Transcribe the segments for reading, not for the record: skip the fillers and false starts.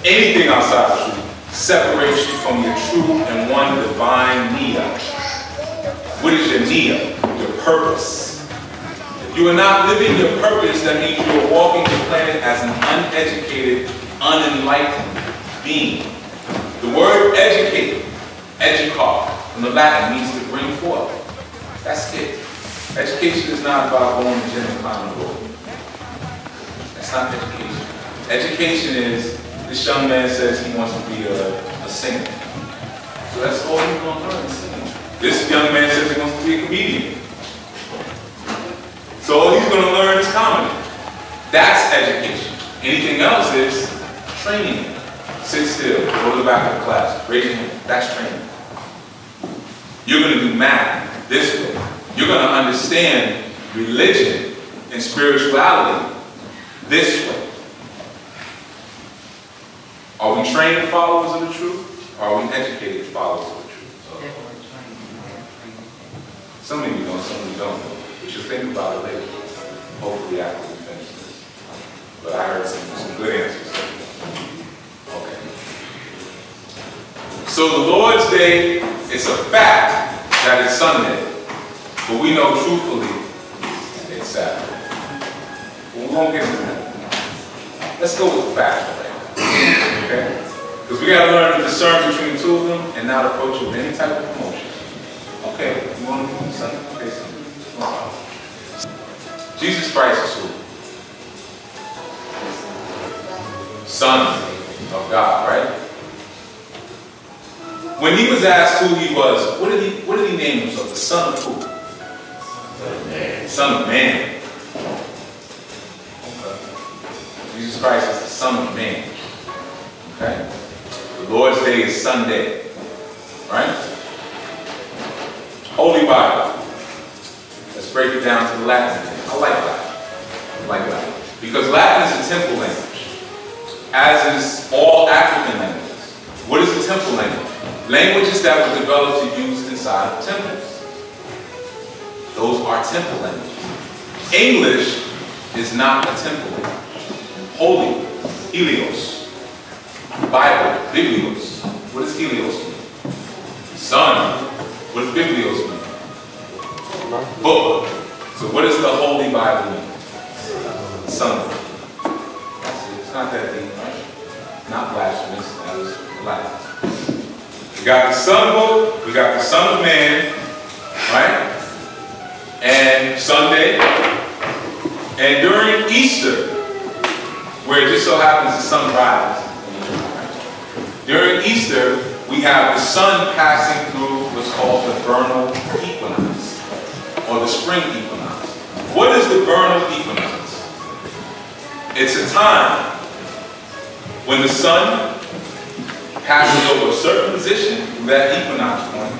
Anything outside of truth separates you from your true and one divine Nia. What is your Nia? Your purpose. If you are not living your purpose, that means you are walking the planet as an uneducated, unenlightened being. The word educate, educar, from the Latin, means to bring forth. That's it. Education is not about going to gym and climbing the rope. That's not education. Education is, this young man says he wants to be a singer. So that's all he's going to learn is singing. This young man says he wants to be a comedian. So all he's going to learn is comedy. That's education. Anything else is training. Sit still, go to the back of the class, raise your hand. That's training. You're going to do math this way. You're going to understand religion and spirituality this way. Are we trained followers of the truth? Or are we educated followers of the truth? Some of you know, some of you don't know. We should think about it later. Hopefully after we finish this. But I heard some good answers. Okay. So the Lord's Day, it's a fact that it's Sunday. But we know truthfully it's Saturday. But we won't get into that. Let's go with the fact right now. Okay? Because we got to learn to discern between the two of them and not approach it with any type of emotion. Okay, you want to do something? Okay, so no problem. Jesus Christ is who? Son of God, right? When he was asked who he was, what did he name himself? The son of who? Son of man. Son of man. Okay. Jesus Christ is the Son of Man. Okay? The Lord's Day is Sunday. Right? Holy Bible. Let's break it down to the Latin. I like Latin. I like Latin. Because Latin is a temple language. As is all African languages. What is a temple language? Languages that were developed to use inside of temples. Those are temple languages. English is not a temple language. Holy, Helios. Bible, Biblios. What does Helios mean? Son. What does Biblios mean? Book. So what does the Holy Bible mean? Son. That's it. It's not that deep, right? Not blasphemous. That was Latin. We got the Sun book. We got the Son of Man. Right? And Sunday. And during Easter, where it just so happens the sun rises. During Easter, we have the sun passing through what's called the Vernal Equinox, or the spring equinox. What is the Vernal Equinox? It's a time when the sun passes over a certain position through that equinox point.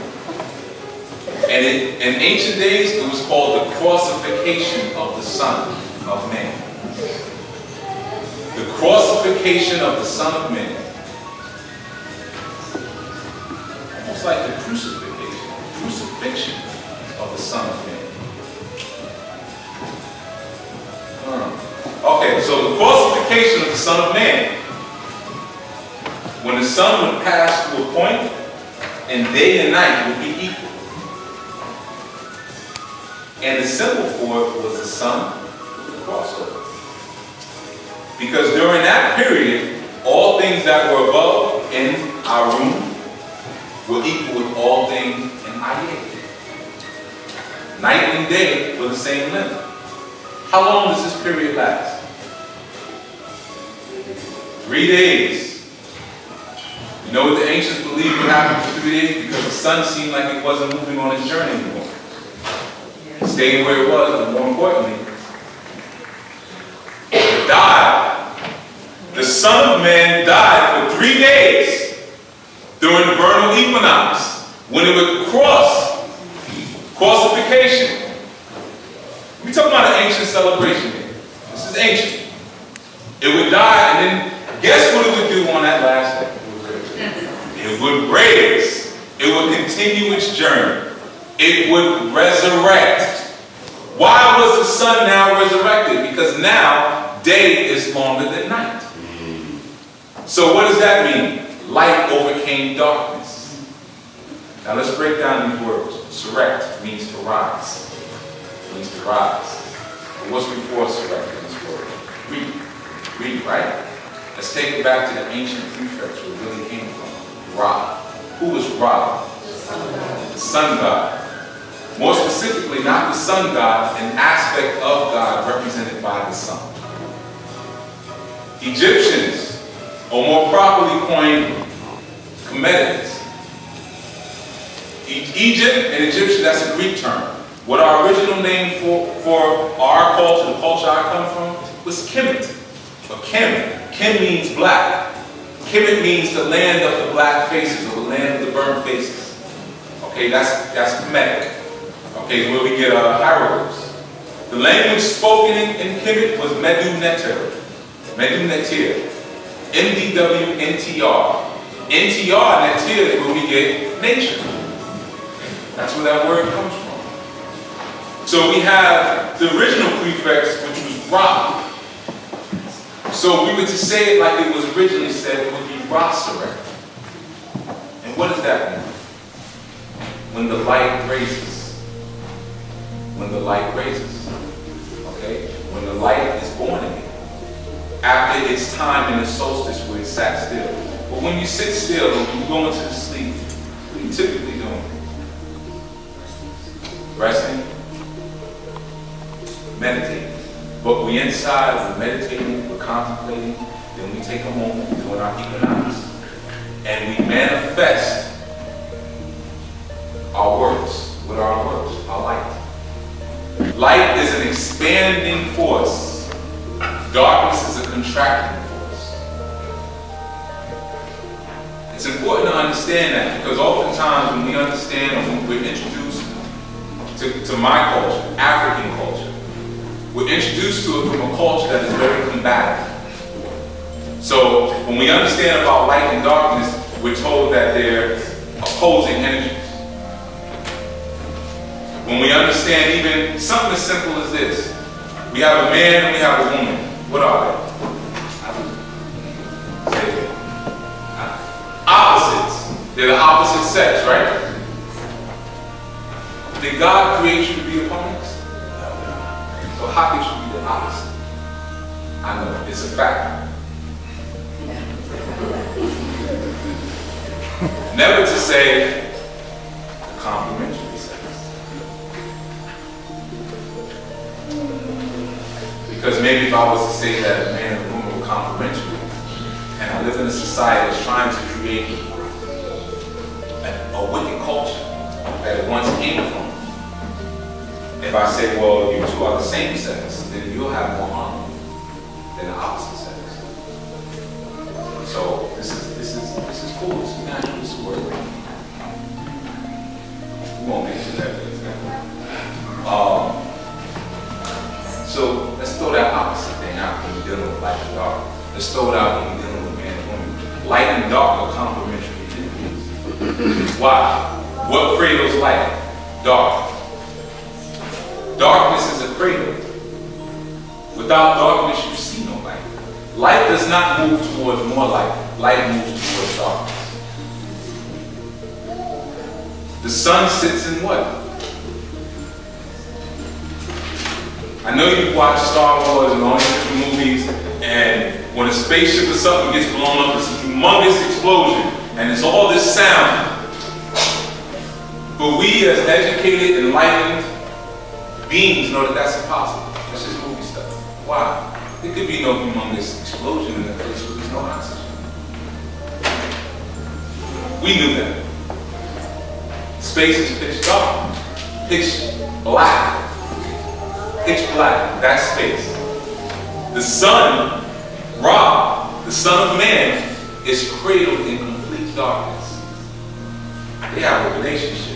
And in ancient days, it was called the crossification of the Son of Man. The crossification of the Son of Man. Almost like the crucifixion of the Son of Man. Okay, so the crossification of the Son of Man. When the sun would pass through a point, and day and night would be equal. And the symbol for it was the sun with the crossover. Because during that period, all things that were above in our room were equal with all things in Ayah. Night and day were the same length. How long does this period last? 3 days. You know what the ancients believed would happen for 3 days? Because the sun seemed like it wasn't moving on its journey anymore. It stayed where it was, but more importantly, it died. The Son of Man died for 3 days during the vernal equinox, when it would crossification. We're talking about an ancient celebration here. This is ancient. It would die, and then guess what it would do on that last day? It would raise. It would continue its journey. It would resurrect. Why was the sun now resurrected? Because now day is longer than night. So what does that mean? Light overcame darkness. Now let's break down these words. Surrect means to rise. It means to rise. But what's before surrect in this word? Read. Read, right? Let's take it back to the ancient prefix where it really came from. Ra. Who was Ra? The sun god. More specifically, not the sun god, an aspect of God represented by the sun. Egyptians, or more properly coined, Kemetans. Egypt and Egyptian, that's a Greek term. What our original name for our culture, the culture I come from, was Kemet, or Kemet. Kem means black. Kemet means the land of the black faces, or the land of the burnt faces. Okay, that's Kemetic. Okay, where we get our hieroglyphs. The language spoken in Kemet was Medu Neter. Medu Neter. MDW-NTR. NTR, Neter, is where we get nature. That's where that word comes from. So we have the original prefix, which was Ra. So we were to say it like it was originally said, it would be Ra-surrect. And what does that mean? When the light raises. When the light raises. Okay? When the light is born again. After its time in the solstice where it sat still. But when you sit still, when you go into the sleep, what are you typically doing? Resting? Meditating. But we're inside, we're meditating, we're contemplating, then we take a moment, we're doing our equinox, and we manifest our works with our works, our light. Light is an expanding force. Darkness is a contracting force. It's important to understand that because oftentimes when we understand or when we're introduced to my culture, African culture, we're introduced to it from a culture that is very combative. So when we understand about light and darkness, we're told that they're opposing energies. When we understand even something as simple as this, we have a man and we have a woman. What are they? Opposites. They're the opposite sex, right? Did God create you to be opponents? So how could you be the opposite? I know, it's a fact. Never to say the complementary sex. Because maybe if I was to say that a man and a woman were complementary, and I live in a society that's trying to create a wicked culture that it once came from, if I say, well, you two are the same sex, then you'll have more harmony than the opposite sex. So this is cool. It's natural. It's work. We won't get into that. So let's throw that opposite thing out when we're dealing with light and dark. Let's throw it out when we're dealing with man and woman. Light and dark are complementary entities. Why? What cradles light? Dark. Darkness is a cradle. Without darkness, you see no light. Light does not move towards more light. Light moves towards darkness. The sun sits in what? I know you've watched Star Wars and all these different movies, and when a spaceship or something gets blown up, it's a humongous explosion, and it's all this sound. But we as educated, enlightened beings know that that's impossible. That's just movie stuff. Why? There could be no humongous explosion in a place where there's no oxygen. We knew that. Space is pitch dark, pitch black. Pitch black, that's space. The sun, Ra, the Son of Man, is cradled in complete darkness. They have a relationship.